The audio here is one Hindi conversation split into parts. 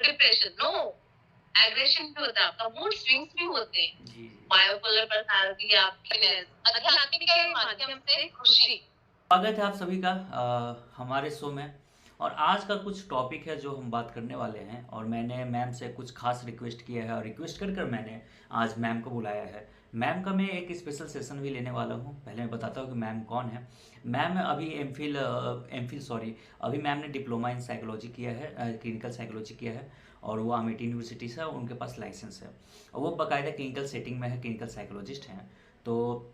डिप्रेशन नो, एग्रेशन भी होता है, आपका मूड स्विंग्स भी होते हैं, जी, जी। बायोपोलर पर्सनालिटी, हैप्पीनेस, आध्यात्मिक के माध्यम से खुशी। स्वागत है आप सभी का हमारे शो में। और आज का कुछ टॉपिक है जो हम बात करने वाले हैं, और मैंने मैम से कुछ खास रिक्वेस्ट किया है, और रिक्वेस्ट कर कर मैंने आज मैम को बुलाया है। मैम का मैं एक स्पेशल सेशन भी लेने वाला हूँ। पहले मैं बताता हूँ कि मैम कौन है। मैम अभी एम फिल सॉरी, अभी मैम ने डिप्लोमा इन साइकोलॉजी किया है, क्लिनिकल साइकोलॉजी किया है, और वो अमेठी यूनिवर्सिटी से है, उनके पास लाइसेंस है, और वो बाकायदा क्लिनिकल सेटिंग में है, क्लिनिकल साइकोलॉजिस्ट हैं। तो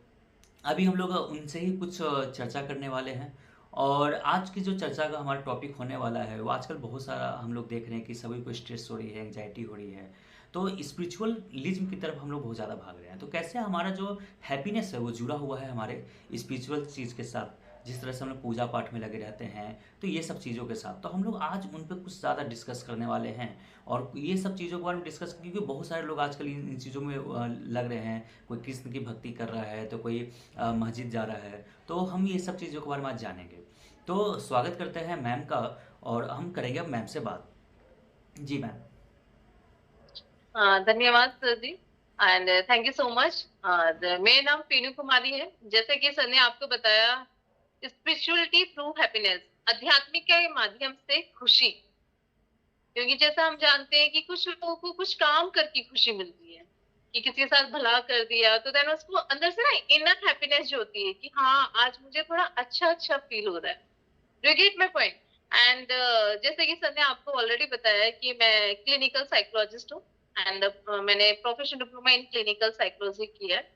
अभी हम लोग उनसे ही कुछ चर्चा करने वाले हैं। और आज की जो चर्चा का हमारा टॉपिक होने वाला है, वो आजकल बहुत सारा हम लोग देख रहे हैं कि सभी को स्ट्रेस हो रही है, एंग्जाइटी हो रही है। तो स्पिरिचुअलिज्म की तरफ हम लोग बहुत ज़्यादा भाग रहे हैं। तो कैसे हमारा जो हैप्पीनेस है वो जुड़ा हुआ है हमारे स्पिरिचुअल चीज़ के साथ, जिस तरह से हम लोग पूजा पाठ में लगे रहते हैं, तो ये सब चीज़ों के साथ तो हम लोग आज उन पर कुछ ज़्यादा डिस्कस करने वाले हैं। और ये सब चीज़ों के बारे में डिस्कस, क्योंकि बहुत सारे लोग आजकल इन चीज़ों में लग रहे हैं। कोई कृष्ण की भक्ति कर रहा है, तो कोई मस्जिद जा रहा है। तो हम ये सब चीज़ों के बारे में आज जानेंगे। तो स्वागत करते हैं मैम का, और हम करेंगे अब मैम से बात। जी मैम। धन्यवाद सर जी, and thank you so much. मेरा नाम पीनू कुमारी है। जैसे कि सर ने आपको बताया, स्पिरिचुअलिटी थ्रू हैप्पीनेस, आध्यात्मिक के माध्यम से खुशी। क्योंकि जैसा हम जानते हैं कि कुछ लोगों को कुछ काम करके खुशी मिलती है, कि किसी के साथ भला कर दिया, तो देन उसको अंदर से ना इनर हैप्पीनेस जो होती है कि हाँ, आज मुझे थोड़ा अच्छा अच्छा फील हो रहा है। You get my point. And जैसे कि सर ने आपको ऑलरेडी बताया कि मैं क्लिनिकल साइकोलॉजिस्ट हूँ, एंड मैंने professional diploma in clinical psychology किया है,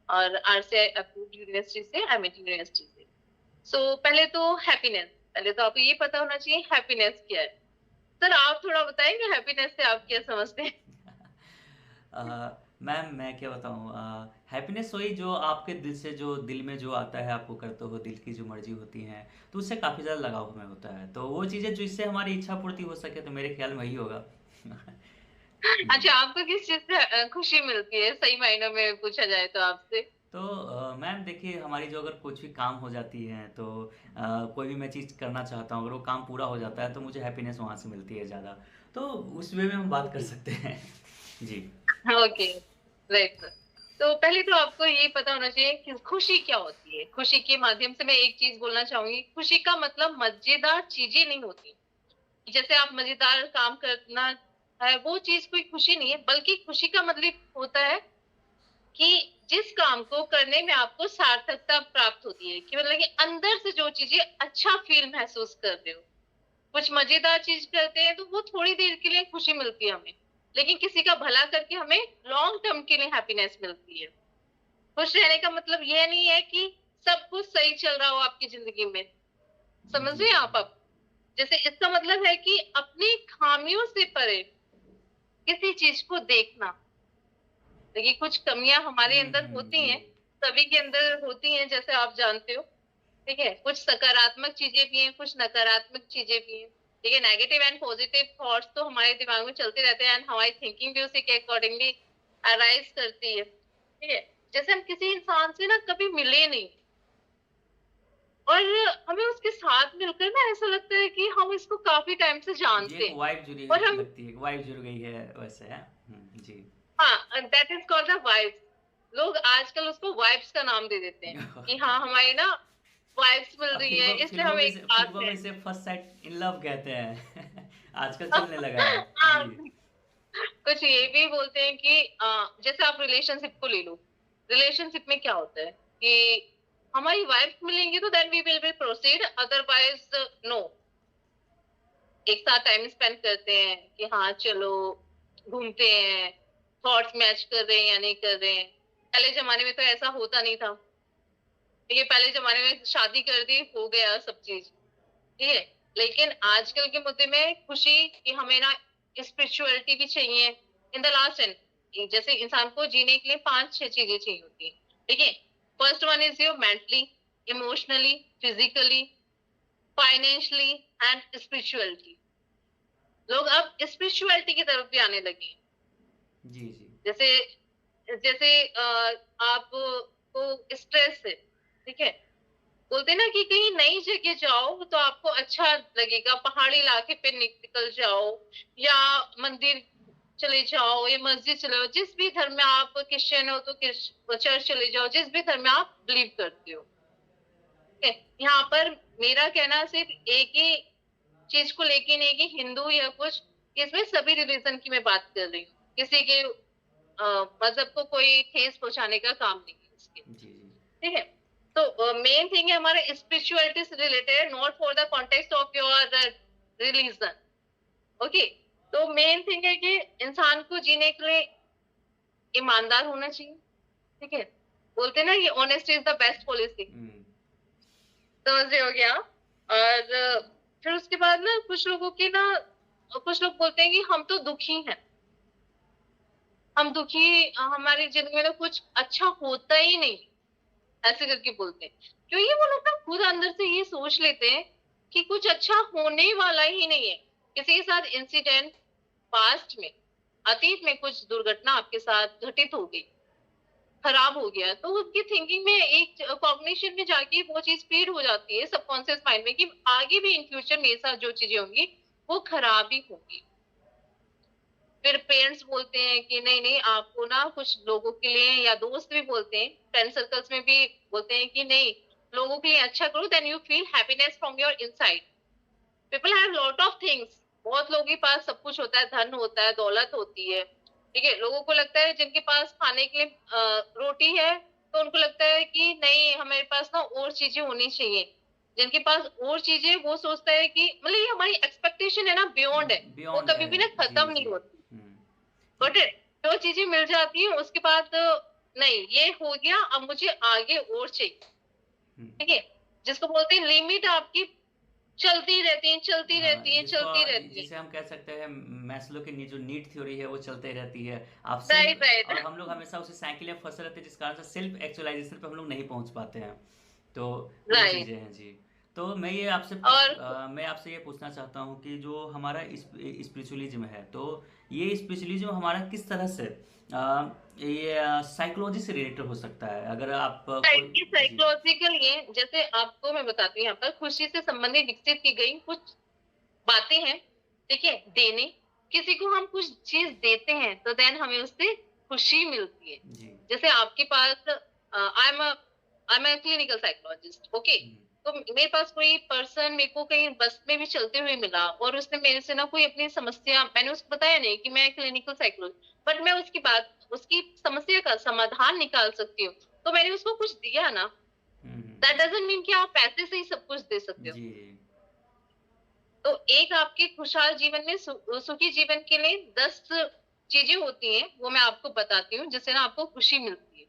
और आरसीआई अप्रूव्ड यूनिवर्सिटी से, एमिटी यूनिवर्सिटी से। सो पहले तो हैप्पीनेस, पहले तो आपको ये पता होना चाहिए हैप्पीनेस क्या है। सर आप थोड़ा बताएंगे हैप्पीनेस से आप क्या समझते हैं? अ, मैम मैं क्या बताऊँ, हैप्पीनेस वही जो आपके दिल से, जो दिल में जो आता है, आपको करते हो, दिल की जो मर्जी होती है, तो उससे काफ़ी ज़्यादा लगाव हमें होता है। तो वो चीज़ें जो इससे हमारी इच्छा पूर्ति हो सके, तो मेरे ख्याल में वही होगा। जी। अच्छा, आपको किस चीज से खुशी मिलती है, सही मायनों में पूछा जाए तो आपसे? तो मैम देखिए, हमारी जो अगर कुछ भी काम हो जाती है, तो कोई भी मैं चीज़ करना चाहता हूँ, अगर वो काम पूरा हो जाता है, तो मुझे हैप्पीनेस वहाँ से मिलती है ज़्यादा। तो उस वे में हम बात कर सकते हैं। जी। Okay, right sir. तो पहले तो आपको ये पता होना चाहिए कि खुशी क्या होती है। खुशी के माध्यम से मैं एक चीज बोलना चाहूंगी, खुशी का मतलब मजेदार चीजें नहीं होती। जैसे आप मजेदार काम करना है, वो चीज कोई खुशी नहीं है, बल्कि खुशी का मतलब होता है कि जिस काम को करने में आपको सार्थकता प्राप्त होती है, कि मतलब कि अंदर से जो चीजें अच्छा फील महसूस कर रहे हो। कुछ मजेदार चीज करते हैं तो वो थोड़ी देर के लिए खुशी मिलती है हमें, लेकिन किसी का भला करके हमें लॉन्ग टर्म के लिए हैप्पीनेस मिलती है। खुश रहने का मतलब यह नहीं है कि सब कुछ सही चल रहा हो आपकी जिंदगी में। समझ जी। रहे हैं आप? जैसे इसका मतलब है कि अपनी खामियों से परे किसी चीज को देखना। देखिए, कुछ कमियां हमारे अंदर होती जी। हैं, सभी के अंदर होती हैं, जैसे आप जानते हो। ठीक है, कुछ सकारात्मक चीजें भी हैं, कुछ नकारात्मक चीजें भी हैं। ठीक है, नेगेटिव एंड पॉजिटिव थॉट्स तो हमारे दिमाग में चलते रहते हैं, एंड हमारी थिंकिंग भी उसी के अकॉर्डिंगली अराइज करती है। ठीक है, जैसे हम किसी इंसान से ना कभी मिले नहीं, और हमें उसके साथ मिलकर ना ऐसा लगता है कि हम इसको काफी टाइम से जी, जानते एक हैं। वाइब जुड़ी और हम, लगती है, एक वाइब जुड़ गई है वैसे है। जी। हाँ, that is called the vibes. लोग आजकल उसको वाइब्स का नाम दे देते हैं कि हाँ, हमारी ना वाइब्स मिल अब रही है, इसलिए हम एक साथ हैं। फिल्मों में से फर्स्ट साइट इन लव कहते हैं। आजकल चलने लगा है। हाँ, जी। कुछ ये भी बोलते हैं कि जैसे आप रिलेशनशिप को ले लो। रिलेशनशिप में क्या होता है कि हमारी वाइफ मिलेंगी तो then we will be proceed, otherwise no. एक साथ टाइम स्पेंड करते हैं कि हाँ चलो घूमते हैं, थॉट्स मैच कर रहे हैं या नहीं कर रहे हैं। पहले जमाने में तो ऐसा होता नहीं था। ये पहले जमाने में शादी कर दी, हो गया सब चीज। ठीक है, लेकिन आजकल के मुद्दे में खुशी कि हमें ना स्पिरिचुअलिटी भी चाहिए इन द लास्ट एंड। जैसे इंसान को जीने के लिए 5-6 चीजें चाहिए होती है। ठीक है, first one is your mentally, emotionally, physically, financially and spirituality. लोग अब स्पिरिचुअलिटी की तरफ भी आने लगे हैं। जी। जी। जैसे जैसे आपको स्ट्रेस है, ठीक है, बोलते ना कि कहीं नई जगह जाओ तो आपको अच्छा लगेगा, पहाड़ी इलाके पे निकल जाओ या मंदिर चले जाओ या मस्जिद चले जाओ, जिस भी धर्म में आप क्रिश्चियन हो तो चर्च चले जाओ, जिस भी धर्म में आप बिलीव करते हो। ठीक है, यहाँ पर मेरा कहना सिर्फ एक ही चीज को लेके नहीं कि हिंदू या कुछ, इसमें सभी रिलीजन की मैं बात कर रही हूँ, किसी के मजहब को कोई ठेस पहुंचाने का काम नहीं है इसके। जी जी ठीक है, तो मेन थिंग है हमारे स्पिरिचुअलिटी से related, not for the context of your religion. Okay, तो मेन थिंग है कि इंसान को जीने के लिए ईमानदार होना चाहिए। ठीक है, बोलते हैं ना ये honesty is the best policy, समझ रहे हो क्या? और फिर उसके बाद ना कुछ लोगों की ना, कुछ लोग बोलते हैं कि हम तो दुखी हैं, हम दुखी, हमारी जिंदगी में ना कुछ अच्छा होता ही नहीं, ऐसे करके बोलते हैं। क्योंकि वो लोग ना खुद अंदर से ये सोच लेते हैं कि कुछ अच्छा होने वाला ही नहीं है। किसी के साथ इंसिडेंट, पास्ट में, अतीत में कुछ दुर्घटना आपके साथ घटित हो गई, खराब हो गया, तो उसकी थिंकिंग में एक कॉग्निशन में जाके वो चीज फीड हो जाती है सबकॉन्शियस माइंड में कि आगे भी इन फ्यूचर मेरे साथ जो चीजें होंगी वो खराब ही होंगी। फिर पेरेंट्स बोलते हैं कि नहीं नहीं आपको ना, कुछ लोगों के लिए, या दोस्त भी बोलते हैं, फ्रेंड सर्कल्स में भी बोलते हैं कि नहीं, लोगों के लिए अच्छा करो, then you feel happiness from your inside. People have lot of things, बहुत लोगों के पास सब कुछ होता है, धन होता है, दौलत होती है। ठीक है, लोगों को लगता है जिनके पास खाने के लिए रोटी है तो उनको लगता है कि नहीं हमारे पास ना और चीजें होनी चाहिए। जिनके पास और चीजें, वो सोचता है कि मतलब ये हमारी एक्सपेक्टेशन है ना, बियॉन्ड है, वो बियॉन्ड कभी है। भी ना जी खत्म नहीं जी होती। कि- बट जो चीजें मिल जाती है उसके बाद नहीं ये हो गया, अब मुझे आगे और चाहिए। हम्म, ठीक है, जिसको बोलते हैं लिमिट आपकी चलती रहती है, चलती हाँ, रहती है, जिसको चलती रहती है। जिसे हम कह सकते हैं मैस्लो की जो नीड थ्योरी है वो चलते रहती है। आप राइट सेल्फ, राइट। और हम लोग हमेशा उसी साइकिल में फंसे रहते हैं जिस कारण से सेल्फ एक्चुअलाइजेशन पे हम लोग नहीं पहुंच पाते हैं। तो वो राइट। चीज़ें हैं जी। तो और मैं आपसे ये पूछना चाहता हूँ कि जो हमारा स्पिरिचुअलिज्म है, तो ये स्पिरिचुअलिज्म हमारा किस तरह से ये साइकोलॉजी से रिलेटेड हो सकता है, अगर आप कोई। ये जी साइकोलॉजिकल, ये जैसे आपको मैं बताती हूँ, यहाँ पर खुशी से संबंधित विकसित की गई कुछ बातें हैं। ठीक है, देने, किसी को हम कुछ चीज देते हैं तो देन हमें उससे खुशी मिलती है। जी जैसे आपके पास, I am clinical psychologist, okay, hmm, तो मेरे पास कोई पर्सन मेरे को कहीं बस में भी चलते हुए मिला और उसने मेरे से ना कोई अपनी समस्या, मैंने उसको बताया नहीं कि मैं क्लिनिकल साइकोलॉजिस्ट, बट मैं उसकी बात, उसकी समस्या का समाधान निकाल सकती हूँ, तो मैंने उसको कुछ दिया ना, दैट डजंट मीन कि आप पैसे से ही सब कुछ दे सकते हो। जी तो एक आपके खुशहाल जीवन में, सुखी जीवन के लिए 10 चीजें होती हैं, वो मैं आपको बताती हूँ, जिससे ना आपको खुशी मिलती है।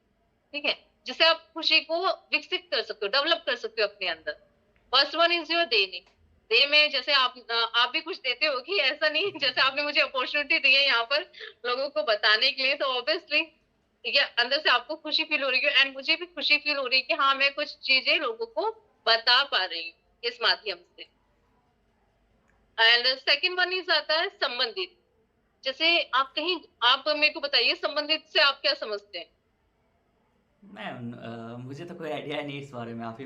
ठीक है, जिससे आप खुशी को विकसित कर सकते हो, डेवलप कर सकते हो अपने अंदर। फर्स्ट वन इज योर देने। डे में जैसे आप भी कुछ देते हो कि ऐसा नहीं, जैसे आपने मुझे अपॉर्चुनिटी दी है यहाँ पर लोगों को बताने के लिए, तो ऑब्वियसली ये अंदर से आपको खुशी फील हो रही है, एंड मुझे भी खुशी फील हो रही है कि हाँ मैं कुछ चीजें लोगों को बता पा रही हूँ इस माध्यम से। एंड सेकंड वन इज आता है संबंधित। जैसे आप कहीं, आप मेरे को बताइए संबंधित से आप क्या समझते हैं? मैम, मुझे तो कोई आइडिया नहीं इस बारे में, आप ही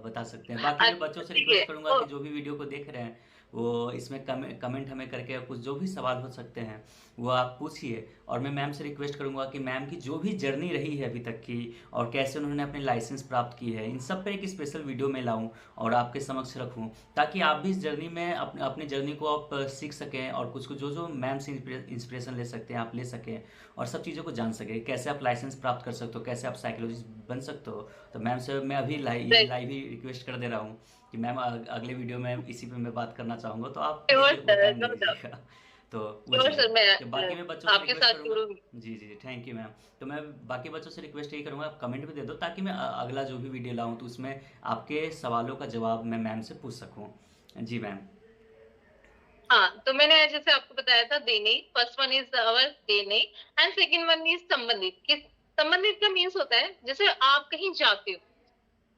बता सकते हैं। बाकी मैं बच्चों अच्छा से ठीक है, रिक्वेस्ट करूंगा कि जो भी वीडियो को देख रहे हैं वो इसमें कमेंट हमें करके कुछ जो भी सवाल हो सकते हैं वो आप पूछिए। और मैं मैम से रिक्वेस्ट करूंगा कि मैम की जो भी जर्नी रही है अभी तक की, और कैसे उन्होंने अपने लाइसेंस प्राप्त की है, इन सब पर एक स्पेशल वीडियो में लाऊं और आपके समक्ष रखूं, ताकि आप भी इस जर्नी में अपनी जर्नी को आप सीख सकें, और कुछ कुछ जो जो मैम से इंस्पिरेशन ले सकते हैं आप ले सकें, और सब चीज़ों को जान सके, कैसे आप लाइसेंस प्राप्त कर सकते हो, कैसे आप साइकोलॉजिस्ट बन सकते हो। तो मैम से मैं अभी लाइव ही रिक्वेस्ट कर दे रहा हूँ कि मैम अगले वीडियो में इसी पे मैं बात करना चाहूँगा, तो आप प्लीज़ श्योर मेरे को sir, time they know doubt, दीजिएगा। तो वो श्योर चीज़ें, सर, मैं तो बाकी मैं बच्चों से आपके रिक्वेस्ट साथ करूँगा। जुड़ूंगी। जी जी थैंक यू मैम। तो मैं बाकी बच्चों से रिक्वेस्ट यही करूँगा, आप कमेंट भी दे दो, ताकि मैं अगला जो भी वीडियो लाऊँ तो उसमें आपके सवालों का जवाब मैं मैम से पूछ सकूँ। जी मैम। हाँ, तो मैंने जैसे आपको बताया था देने, फर्स्ट वन इज अवर देने, एंड सेकंड वन इज संबंधित। किस संबंधित का मीन्स होता है, जैसे आप कहीं जाते हो,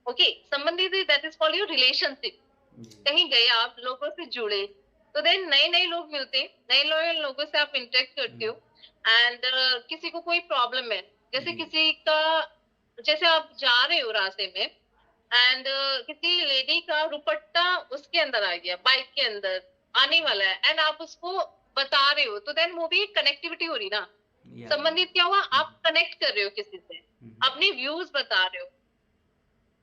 ओके, संबंधित that is called your relationship. जी कहीं गए आप, लोगों से जुड़े, तो देन नए नए लोग मिलते हैं, नए नए लोगों से आप इंटरेक्ट करते हम्म, हो, एंड किसी को कोई प्रॉब्लम है, जैसे जी किसी का, जैसे आप जा रहे हो रास्ते में, एंड किसी लेडी का दुपट्टा उसके अंदर आ गया, बाइक के अंदर आने वाला है, एंड आप उसको बता रहे हो, तो देन वो भी कनेक्टिविटी हो रही ना। या संबंधित क्या हुआ, आप कनेक्ट कर रहे हो किसी से, अपने व्यूज बता रहे हो,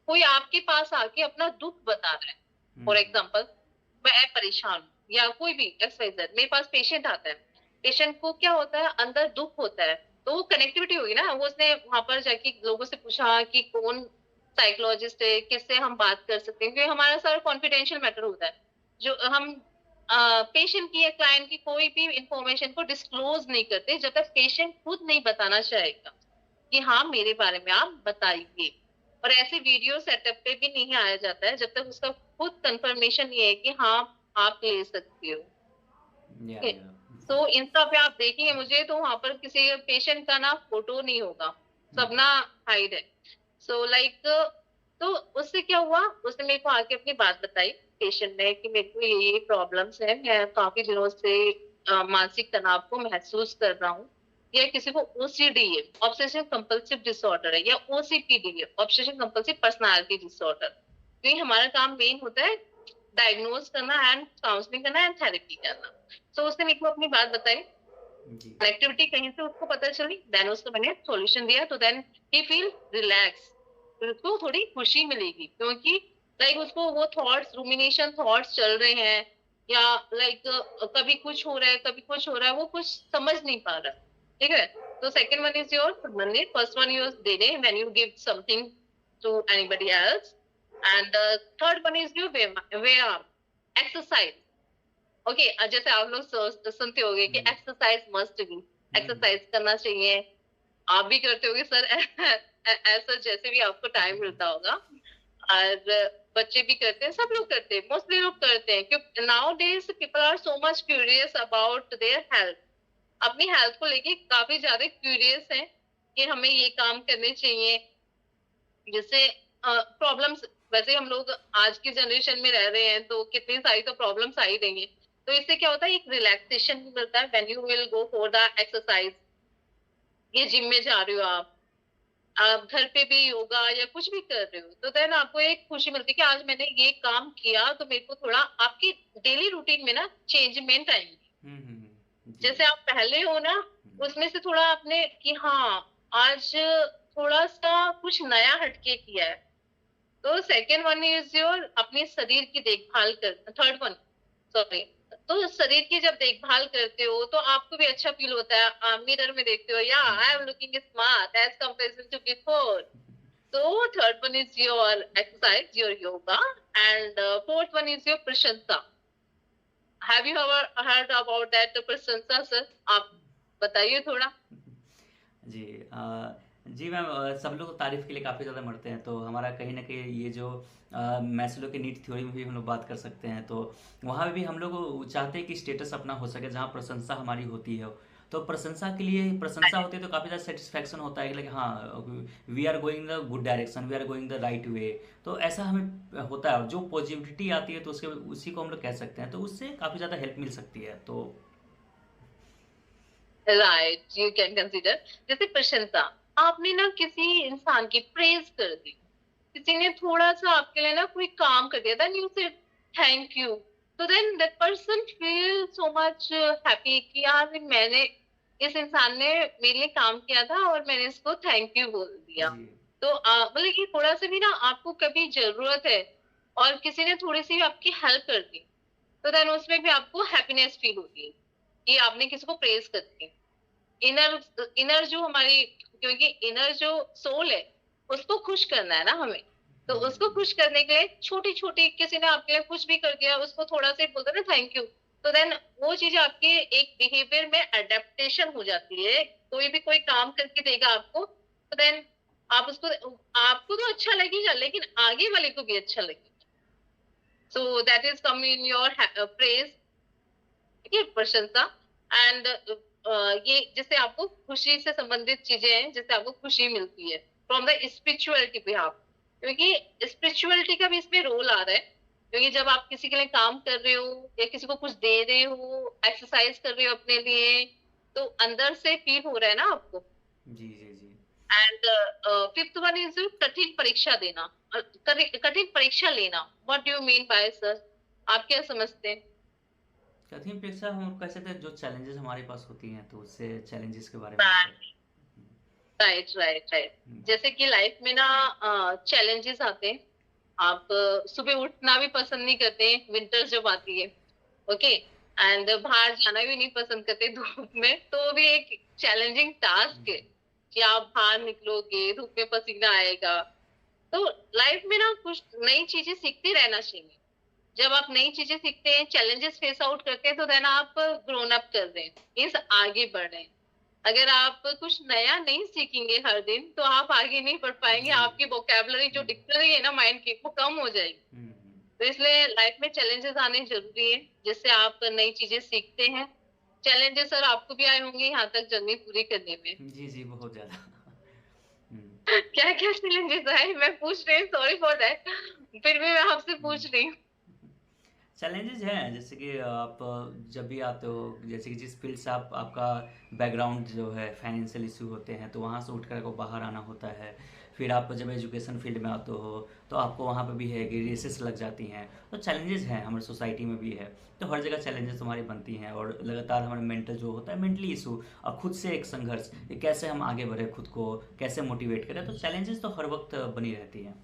कोई आपके पास आके अपना दुख बता रहा है। फॉर एग्जाम्पल, मैं परेशान हूँ, या कोई भी एक्सवाइजेड, मेरे पास पेशेंट आता है, पेशेंट को क्या होता है, अंदर दुख होता है, तो वो कनेक्टिविटी होगी ना, वो उसने वहां पर जाके लोगों से पूछा कि कौन साइकोलॉजिस्ट है, किससे हम बात कर सकते हैं, क्योंकि हमारा सारा कॉन्फिडेंशियल मैटर होता है, जो हम पेशेंट की या क्लाइंट की कोई भी इंफॉर्मेशन को डिस्क्लोज नहीं करते जब तक पेशेंट खुद नहीं बताना चाहेगा कि हाँ मेरे बारे में आप बताइए। और ऐसे वीडियो सेटअप पे भी नहीं आया जाता है जब तक उसका खुद कंफर्मेशन ये है कि हाँ आप ले सकते हो। या तो इंस्टा पे आप देखेंगे मुझे, तो वहां पर किसी पेशेंट का ना फोटो नहीं होगा, सब ना हाइड है। सो लाइक, तो उससे क्या हुआ, उसने मेरे को आके अपनी बात बताई, पेशेंट ने, कि मेरे को ये प्रॉब्लम्स है, मैं काफी दिनों से मानसिक तनाव को महसूस कर रहा हूँ, या किसी को ओसीडी है, ऑब्सेशन कंपल्सिव डिसऑर्डर है, या ओसीपीडी है, ऑब्सेशन कंपल्सिव पर्सनालिटी डिसऑर्डर। तो हमारा काम मेन होता है डायग्नोज करना एंड काउंसलिंग करना एंड थेरेपी करना। तो उसने मेरे को अपनी बात बताई, जी कनेक्टिविटी कहीं से उसको पता चली, देन उसको मैंने सॉल्यूशन दिया, तो देन ही फील रिलैक्स, फिर उसको थोड़ी खुशी मिलेगी, क्योंकि लाइक उसको वो थॉट्स, रूमिनेशन थॉट्स चल रहे हैं, या लाइक कभी कुछ हो रहा है, कभी कुछ हो रहा है, वो कुछ समझ नहीं पा रहा। ठीक है, तो सेकंड वन इज योर संबंधित, फर्स्ट वन यूज देने when you give something to anybody else, and third one is your व्यायाम, एक्सरसाइज। ओके, जैसे आप लोग सुनते होंगे कि एक्सरसाइज मस्ट बी, एक्सरसाइज करना चाहिए, आप भी करते होगे सर ऐसा, जैसे भी आपको टाइम मिलता होगा, और बच्चे भी करते हैं, सब लोग करते हैं, मोस्टली लोग करते हैं, क्योंकि nowadays people are so much curious about their health, अपनी हेल्थ को लेके काफी ज्यादा क्यूरियस है कि हमें ये काम करने चाहिए। जैसे प्रॉब्लम्स, वैसे हम लोग आज की जनरेशन में रह रहे हैं, तो कितनी सारी तो प्रॉब्लम्स आ ही देंगे, तो इससे क्या होता है, एक रिलैक्सेशन भी मिलता है when you will go for the exercise. ये जिम में जा रहे हो आप घर पे भी योगा या कुछ भी कर रहे हो, तो देन आपको एक खुशी मिलती है कि आज मैंने ये काम किया, तो मेरे को थोड़ा आपकी डेली रूटीन में ना चेंजमेंट आएंगे। जी जैसे आप पहले हो ना, उसमें से थोड़ा आपने कि हाँ आज थोड़ा सा कुछ नया हटके किया है, तो सेकेंड वन इज योर अपने शरीर की देखभाल कर, थर्ड वन, सॉरी, तो शरीर की जब देखभाल करते हो तो आपको भी अच्छा फील होता है, मिरर में देखते हो, या I am looking smart as compare to before. तो third one is your exercise, your yoga, and fourth one is your प्रशंसा। Have you ever heard about that प्रशंसा सर? आप बताइए थोड़ा। जी जी मैम, सब लोग तारीफ़ के लिए काफ़ी ज़्यादा मरते हैं, तो हमारा कहीं ना कहीं ये जो मैस्लो की नीड थ्योरी में भी हम लोग बात कर सकते हैं, तो वहाँ भी हम लोग चाहते हैं कि स्टेटस अपना हो सके जहाँ प्रशंसा हमारी होती है। तो प्रशंसा के लिए प्रशंसा होती है तो काफ़ी ज़्यादा सेटिस्फैक्शन होता है कि like, हाँ we are going the good direction, we are going the right way. तो ऐसा हमें होता है, और जो पॉजिटिविटी आती है तो उसके उसी को हम लोग कह सकते हैं, तो उससे काफ़ी ज़्यादा हेल्प मिल सकती है। तो राइट, यू कैन कंसीडर, जैसे प्रशंसा, आपने ना किसी इंसान की प्रेज कर दी, किसी ने थोड़ा सा आपके लिए ना कोई काम कर दिया, then you say thank you, तो then that person feel so much happy कि यार मैंने, इस इंसान ने मेरे लिए काम किया था और मैंने इसको थैंक यू बोल दिया। जी तो मतलब कि थोड़ा सा भी ना आपको कभी जरूरत है और किसी ने थोड़ी सी भी आपकी हेल्प कर दी, तो देन उसमें भी आपको हैप्पीनेस फील होती है कि आपने किसी को प्रेज कर दी। इनर इनर जो हमारी, क्योंकि इनर जो सोल है उसको खुश करना है ना हमें, तो उसको खुश करने के लिए छोटी छोटी, किसी ने आपके लिए कुछ भी कर दिया, उसको थोड़ा सा बोलते ना थैंक यू, तो देन वो चीज आपके एक बिहेवियर में अडेप्टेशन हो जाती है। कोई भी कोई काम करके देगा आपको, तो देन आप उसको, आपको तो अच्छा लगेगा लेकिन आगे वाले को भी अच्छा लगेगा। सो that is come in your praise, ठीक है, प्रशंसा। एंड ये जिससे आपको खुशी से संबंधित चीजें हैं, जिससे आपको खुशी मिलती है फ्रॉम द स्पिरिचुअलिटी पे आप, क्योंकि स्पिरिचुअलिटी का भी इसमें रोल आ रहा है, क्योंकि जब आप किसी के लिए काम कर रहे हो या किसी को कुछ दे रहे हो, एक्सरसाइज कर रहे हो अपने लिए, तो अंदर से फील हो रहा है ना आपको। जी जी जी एंड फिफ्थ वन इज कठिन परीक्षा देना, कठिन परीक्षा लेना। What do you mean by sir, आप क्या समझते हैं? कठिन परीक्षा हम कह सकते हैं जो चैलेंजेस हमारे पास होती हैं, तो उससे चैलेंजेस के बारे में बात राइट राइट राइट। जैसे कि लाइफ में ना चैलेंजेस आते हैं। आप सुबह उठना भी पसंद नहीं करते, विंटर्स जब आती है, ओके, एंड बाहर जाना भी नहीं पसंद करते धूप में, तो वो भी एक चैलेंजिंग टास्क है कि आप बाहर निकलोगे, धूप में पसीना आएगा। तो लाइफ में ना कुछ नई चीजें सीखते रहना चाहिए। जब आप नई चीजें सीखते हैं, चैलेंजेस फेस आउट करते हैं, तो देन आप ग्रोन अप कर रहे हैं, मीन्स आगे बढ़ रहे हैं। अगर आप कुछ नया नहीं सीखेंगे हर दिन, तो आप आगे नहीं बढ़ पाएंगे, जी। आपकी वोकेबलरी जो डिक्शनरी है ना माइंड की, वो कम हो जाएगी। तो इसलिए लाइफ में चैलेंजेस आने जरूरी है, जिससे आप नई चीजें सीखते हैं। चैलेंजेस सर आपको भी आए होंगे यहाँ तक जर्नी पूरी करने में। जी जी, बहुत ज़्यादा। क्या क्या चैलेंजेस आए मैं पूछ रही हूँ, सॉरी फॉर दैट, फिर भी मैं आपसे पूछ रही हूँ। चैलेंजेस हैं, जैसे कि आप जब भी आते हो, जैसे कि जिस फील्ड से आपका बैकग्राउंड जो है फाइनेंशियल इशू होते हैं, तो वहाँ से उठ कर को बाहर आना होता है। फिर आप जब एजुकेशन फील्ड में आते हो, तो आपको वहाँ पे भी है कि रेसेस लग जाती हैं, तो चैलेंजेस हैं, हमारी सोसाइटी में भी है। तो हर जगह चैलेंजेस तुम्हारी बनती हैं, और लगातार हमारे मेंटल जो होता है, मेंटली इशू और खुद से एक संघर्ष कि कैसे हम आगे बढ़े, खुद को कैसे मोटिवेट करें, तो चैलेंजेस तो हर वक्त बनी रहती हैं।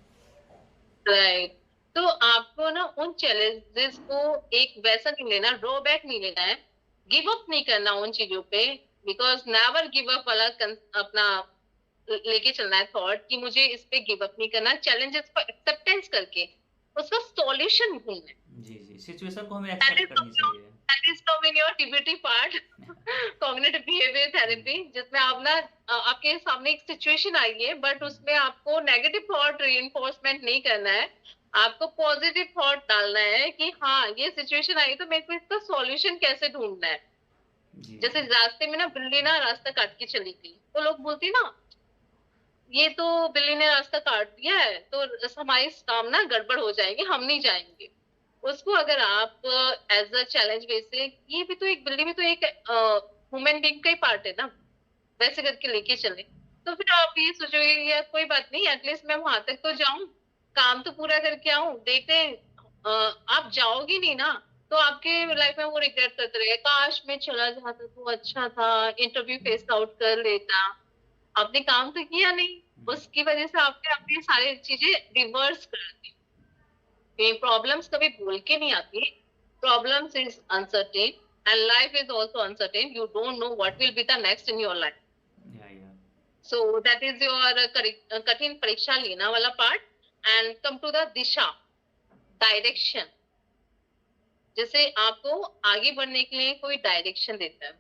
राइट। तो आपको ना उन चैलेंजेस को एक वैसा नहीं लेना, ड्रॉबैक नहीं लेना है, गिव अप नहीं करना उन चीजों पे, बिकॉज नेवर गिव अप वाला अपना लेके चलना है थॉट कि मुझे इस पे गिव अप नहीं करना। चैलेंजेस को एक्सेप्टेंस करके उसका सॉल्यूशन ढूंढना है। जी जी, सिचुएशन को हमें That एक्सेप्ट is करनी चाहिए। that is now in your TBT part, cognitive behavior therapy, जिसमें आप ना आपके सामने एक सिचुएशन आई है, बट उसमें आपको नेगेटिव थॉट रीइंफोर्समेंट नहीं करना है। आपको पॉजिटिव थॉट डालना है कि हाँ ये सिचुएशन आई तो मेरे को इसका सॉल्यूशन कैसे ढूंढना है। जी जैसे जी। रास्ते में ना बिल्ली ना रास्ता काट के चली गई, तो लोग बोलते हैं ना ये तो बिल्ली ने रास्ता काट दिया है तो हमारी काम ना गड़बड़ हो जाएगी, हम नहीं जाएंगे। उसको अगर आप एज अ चैलेंज वैसे, ये भी तो एक बिल्ली भी तो एक ह्यूमन बीइंग का ही पार्ट है ना, वैसे करके लेके चले, तो फिर आप ये सोचोगे कि यार कोई बात नहीं, एटलीस्ट मैं वहां तक तो जाऊं, काम तो पूरा करके आऊं। देखते हैं आप जाओगी नहीं ना, तो आपके लाइफ में वो रिग्रेट करते रहे, काश मैं चला जाता तो अच्छा था, इंटरव्यू फेस आउट कर लेता। आपने काम तो किया नहीं, उसकी वजह से आपने अपनी सारी चीजें रिवर्स कर दी। ये प्रॉब्लम्स कभी बोल के नहीं आती, problems is uncertain, and life is also uncertain, you don't know what will be the next in your life. या सो दैट इज योर कठिन परीक्षा लेना वाला part. And come to the दिशा, डायरेक्शन। जैसे आपको आगे बढ़ने के लिए कोई डायरेक्शन देता है,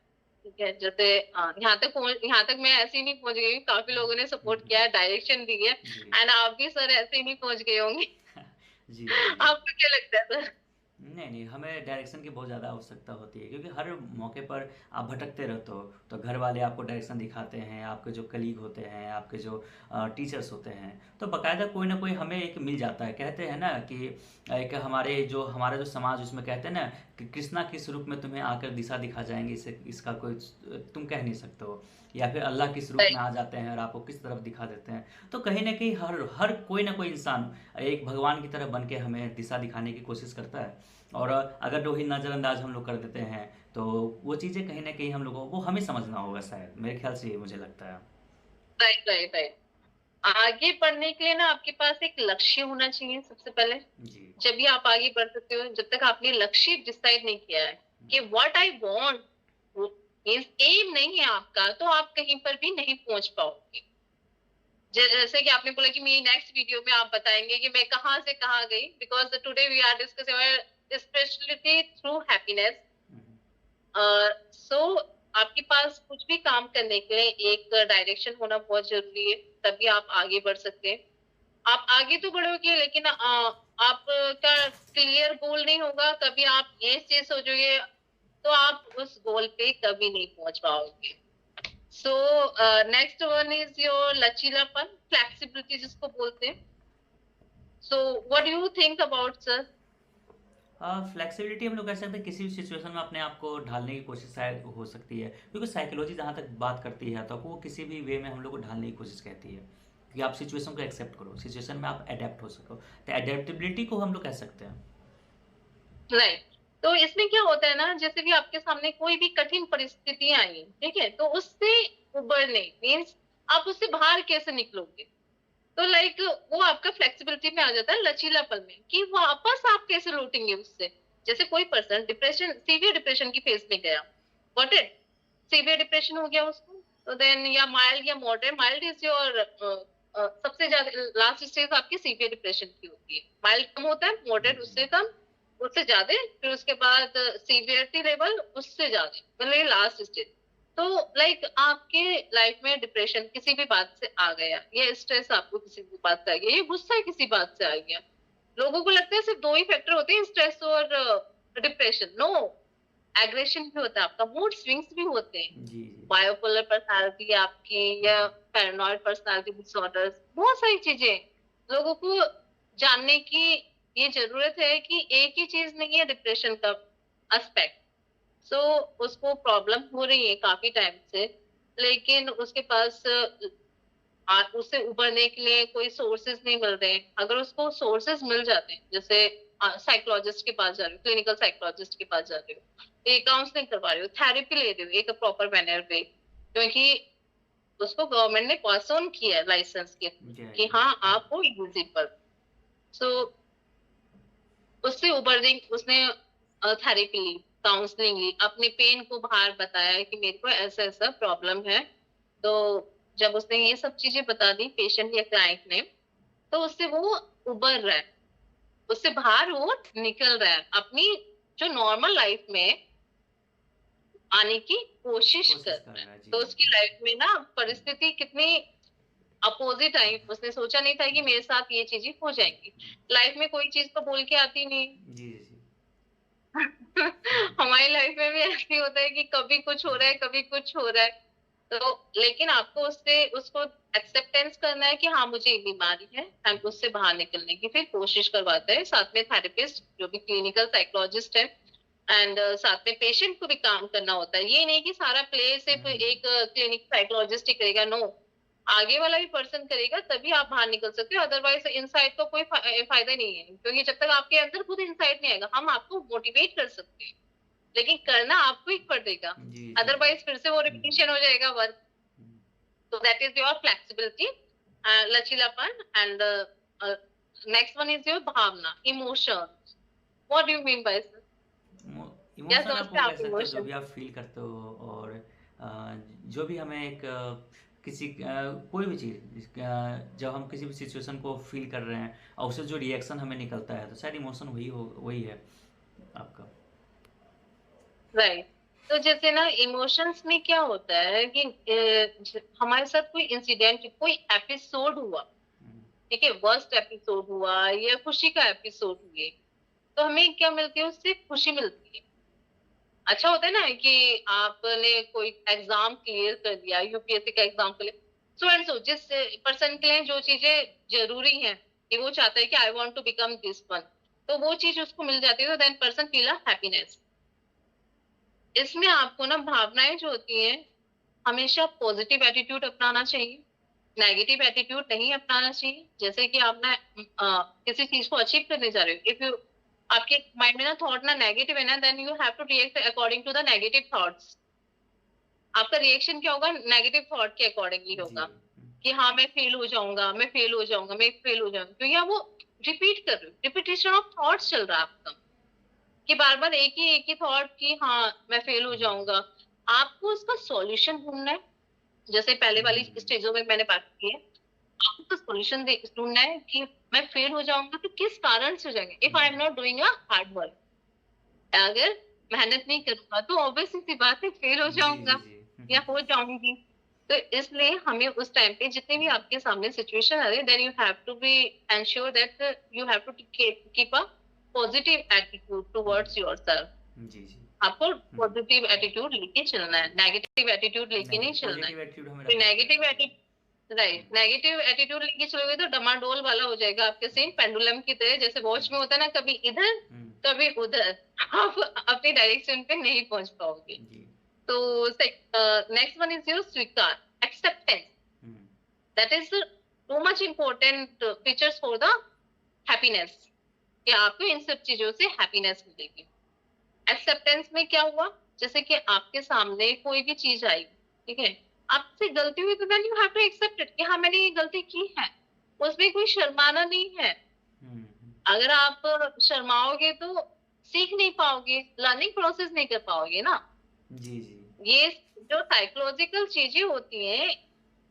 ठीक है, जैसे यहाँ तक मैं ऐसे ही नहीं पहुंच गई, काफी लोगों ने सपोर्ट किया है, डायरेक्शन दी है, जी एंड आप भी सर ऐसे ही नहीं पहुंच गए होंगे। जी जी जी। आपको क्या लगता है सर? नहीं नहीं, हमें डायरेक्शन की बहुत ज़्यादा आवश्यकता होती है, क्योंकि हर मौके पर आप भटकते रहते हो, तो घर वाले आपको डायरेक्शन दिखाते हैं, आपके जो कलीग होते हैं, आपके जो टीचर्स होते हैं, तो बाकायदा कोई ना कोई हमें एक मिल जाता है। कहते हैं ना कि एक हमारा जो समाज, उसमें कहते हैं ना कि कृष्णा किस रूप में तुम्हें आकर दिशा दिखा जाएंगे, इसे इसका कोई तुम कह नहीं सकते हो। या फिर अल्लाह किस रूप में आ जाते हैं और आपको किस तरफ दिखा देते हैं। तो कहीं ना कहीं हर हर कोई ना कोई इंसान एक भगवान की तरह बन के हमें दिशा दिखाने की कोशिश करता है। और अगर वही नज़रअंदाज हम लोग कर देते हैं, तो वो चीज़ें कहीं ना कहीं हम लोगों को वो हमें समझना होगा, शायद मेरे ख्याल से ये मुझे लगता है। Right right right. आगे बढ़ने के लिए ना आपके पास एक लक्ष्य होना चाहिए सबसे पहले। जी जब भी आप आगे बढ़ सकते हो, जब तक आपने लक्ष्य डिसाइड नहीं किया है कि व्हाट आई वांट, एम नहीं है आपका, तो आप कहीं पर भी नहीं पहुंच पाओगे। जैसे कि आपने बोला कि मेरी नेक्स्ट वीडियो में आप बताएंगे कि मैं कहाँ से कहाँ गई, because today we are discussing speciality through happiness. So आपके पास कुछ भी काम करने के लिए एक डायरेक्शन होना बहुत जरूरी है, तभी आप आगे बढ़ सकते हैं। आप आगे तो बढ़ोगे, लेकिन आपका क्लियर गोल नहीं होगा, कभी आप ये चीज सोचोगे, तो आप उस गोल पे कभी नहीं पहुंच पाओगे। So next one is your लचीलापन, फ्लेक्सिबिलिटी जिसको बोलते हैं। So what do you think about sir? Flexibility हम लोग कह सकते हैं किसी भी सिचुएशन में अपने आप को ढालने की कोशिश शायद हो सकती है, क्योंकि साइकोलॉजी जहाँ तक बात करती है तो वो किसी भी वे में हम लोग को ढालने की कोशिश कहती है कि आप सिचुएशन को एक्सेप्ट करो, सिचुएशन में आप अडेप्ट हो सको, तो एडेप्टेबिलिटी को हम लोग कह सकते हैं। राइट। तो इसमें क्या होता है ना, जैसे भी आपके सामने कोई भी कठिन परिस्थितियां आई, ठीक है, तो उससे उबरने मीन्स आप उससे बाहर कैसे निकलोगे, तो लाइक वो आपका फ्लेक्सिबिलिटी में आ जाता है, लचीलापन में, कि वापस आप कैसे लौटेंगे उससे। जैसे कोई पर्सन डिप्रेशन, सीवियर डिप्रेशन की फेज में गया, गॉट इट, सीवियर डिप्रेशन हो गया उसको, तो देन या माइल्ड या मॉडरेट, माइल्ड इज योर सबसे ज्यादा लास्ट स्टेज आपकी सीवियर डिप्रेशन की होती है। माइल्ड कम होता है, मॉडरेट उससे कम, उससे ज्यादा, फिर उसके बाद सीवियरिटी लेवल उससे ज्यादा, मतलब लास्ट स्टेज। तो लाइक आपके लाइफ में डिप्रेशन किसी भी बात से आ गया, या स्ट्रेस आपको किसी भी बात से आ गया, या गुस्सा किसी बात से आ गया, लोगों को लगता है सिर्फ दो ही फैक्टर होते हैं, स्ट्रेस और डिप्रेशन। नो, एग्रेशन भी होता है, आपका मूड स्विंग्स भी होते हैं, जी जी बायोपोलर पर्सनालिटी आपकी, या पैरानॉइड पर्सनालिटी डिसऑर्डर्स, बहुत सारी चीजें लोगों को जानने की ये जरूरत है कि एक ही चीज नहीं है डिप्रेशन का एस्पेक्ट। सो उसको प्रॉब्लम हो रही है काफी टाइम से, लेकिन उसके पास उससे उभरने के लिए कोई सोर्सेज नहीं मिल रहे हैं। अगर उसको सोर्सेज मिल जाते हैं, जैसे साइकोलॉजिस्ट के पास जा रहे हो, क्लिनिकल साइकोलॉजिस्ट के पास जा रहे हो, एक काउंसलिंग करवा रहे हो, थेरेपी ले रहे हो एक प्रॉपर मैनर पे, क्योंकि उसको गवर्नमेंट ने पास ऑन किया है लाइसेंस के कि हाँ आप हो एलिजिबल। सो उससे उभरने उसने थेरेपी ली, काउंसलिंग ली, अपने पेन को बाहर बताया कि मेरे को ऐसा ऐसा प्रॉब्लम है। तो जब उसने ये सब चीजें बता दी पेशेंट या क्लाइंट ने, तो उससे वो उबर रहा है, उससे बाहर वो निकल रहा है, अपनी जो नॉर्मल लाइफ में आने की कोशिश कर कर रहा रहा है। है। जी तो उसकी लाइफ में ना परिस्थिति कितनी अपोजिट आई, उसने सोचा नहीं था कि मेरे साथ ये चीजें हो जाएंगी। लाइफ में कोई चीज तो बोल के आती नहीं। जी जी जी हमारी लाइफ में भी ऐसे होता है कि कभी कुछ हो रहा है, कभी कुछ हो रहा है, तो लेकिन आपको उससे उसको एक्सेप्टेंस करना है कि हाँ मुझे ये बीमारी है, हम उससे बाहर निकलने की फिर कोशिश करवाते हैं, साथ में थेरेपिस्ट जो भी क्लिनिकल साइकोलॉजिस्ट है, एंड साथ में पेशेंट को भी काम करना होता है। ये नहीं कि सारा प्ले सिर्फ एक क्लिनिक साइकोलॉजिस्ट ही करेगा, नो, आगे वाला भी पर्सन करेगा, तभी आप बाहर निकल सकते हो। अदरवाइज इनसाइट का कोई फायदा नहीं है, क्योंकि जब तक आपके अंदर खुद इनसाइट नहीं आएगा, हम आपको मोटिवेट कर सकते हैं, लेकिन करना आपको ही पड़ेगा, जी जी अदरवाइज फिर से वो रिपीटिशन हो जाएगा work. So that is your flexibility, लचीलापन, and next one is your भावना, emotions. What do you mean by this? क्या इमोशन समझते आपको हैं कह आप सकते हो जो इमोशन? भी आप फील करते हो, और जो भी हमें एक किसी कोई भी चीज़ जब हम किसी भी सिचुएशन को फील कर रहे हैं और उससे जो रिएक्शन हमें निकलता है, तो शायद इमोशन वही है आपका। राइट। तो जैसे ना इमोशंस में क्या होता है कि हमारे साथ कोई इंसिडेंट, कोई एपिसोड हुआ, हम्म, ठीक है, वर्स्ट एपिसोड हुआ या खुशी का एपिसोड हुए, तो हमें क्या मिलती है, उससे खुशी मिलती है। अच्छा होता है ना कि आपने कोई एग्जाम क्लियर कर दिया, यूपीएससी का exam clear, so and so, जिस पर्सन के लिए जो चीजें जरूरी हैं कि वो चाहता है कि I want to become this one, तो वो चीज उसको मिल जाती है, तो then person feel a happiness. इसमें आपको ना भावनाएं जो होती हैं, हमेशा पॉजिटिव एटीट्यूड अपनाना चाहिए, नेगेटिव एटीट्यूड नहीं अपनाना चाहिए। जैसे कि आप ना किसी चीज को अचीव करने जा रहे हो, इफ यू, आपके माइंड में ना थॉट ना नेगेटिव है ना, then you have to react according to the negative thoughts. आपका रिएक्शन क्या होगा, नेगेटिव थॉट के अकॉर्डिंगली जी होगा कि हाँ मैं फेल हो जाऊंगा, मैं फेल हो जाऊंगा, मैं फेल हो जाऊंगा, क्योंकि आप वो रिपीट कर रहे हो, रिपीटेशन ऑफ थॉट्स चल रहा है आपका, कि बार बार एक ही थॉट कि हाँ मैं फेल हो जाऊंगा। आपको उसका सॉल्यूशन ढूंढना है, जैसे पहले वाली स्टेजों में मैंने बात की है, आपको तो सॉल्यूशन ढूंढना है कि मैं फेल हो जाऊंगा तो किस कारण से हो जाएंगे। If I am not doing a hard work, अगर मेहनत नहीं करूंगा तो ऑब्वियसली सी बात है फेल हो जी जी जाऊंगा जी या हो जाऊंगी। तो इसलिए हमें उस टाइम पे जितने भी आपके सामने सिचुएशन आ रहे हैं, then you have to be ensure that you have to keep a positive attitude towards yourself. जी जी आपको पॉजिटिव एटीट्यूड लेके चलना है, नेगेटिव एटीट्यूड लेके नहीं चलना है। पॉजिटिव एटीट्यूड हमें तो रखना नेगेटिव चाहिए। एटीट्यूड, राइट, नेगेटिव एटीट्यूड लेके चलोगे तो डमाडोल वाला हो जाएगा आपके सीन, पेंडुलम की तरह, जैसे वॉच में होता है ना, कभी इधर कभी उधर आप अपनी डायरेक्शन पे नहीं पहुंच पाओगे। जी। तो नेक्स्ट वन इज योर स्वीकार, acceptance. Hmm. That is too much important features for the happiness, कि आपको इन सब चीजों से हैप्पीनेस मिलेगी। एक्सेप्टेंस में क्या हुआ, जैसे कि आपके सामने कोई भी चीज आई, ठीक है, आपसे गलती हुई, तो then you have to accept it कि हाँ मैंने ये गलती की है। उसमें कोई शर्माना नहीं है। हम्म। अगर आप शर्माओगे तो सीख नहीं पाओगे, लर्निंग प्रोसेस नहीं कर पाओगे ना। जी जी। ये जो साइकोलॉजिकल चीजें होती हैं,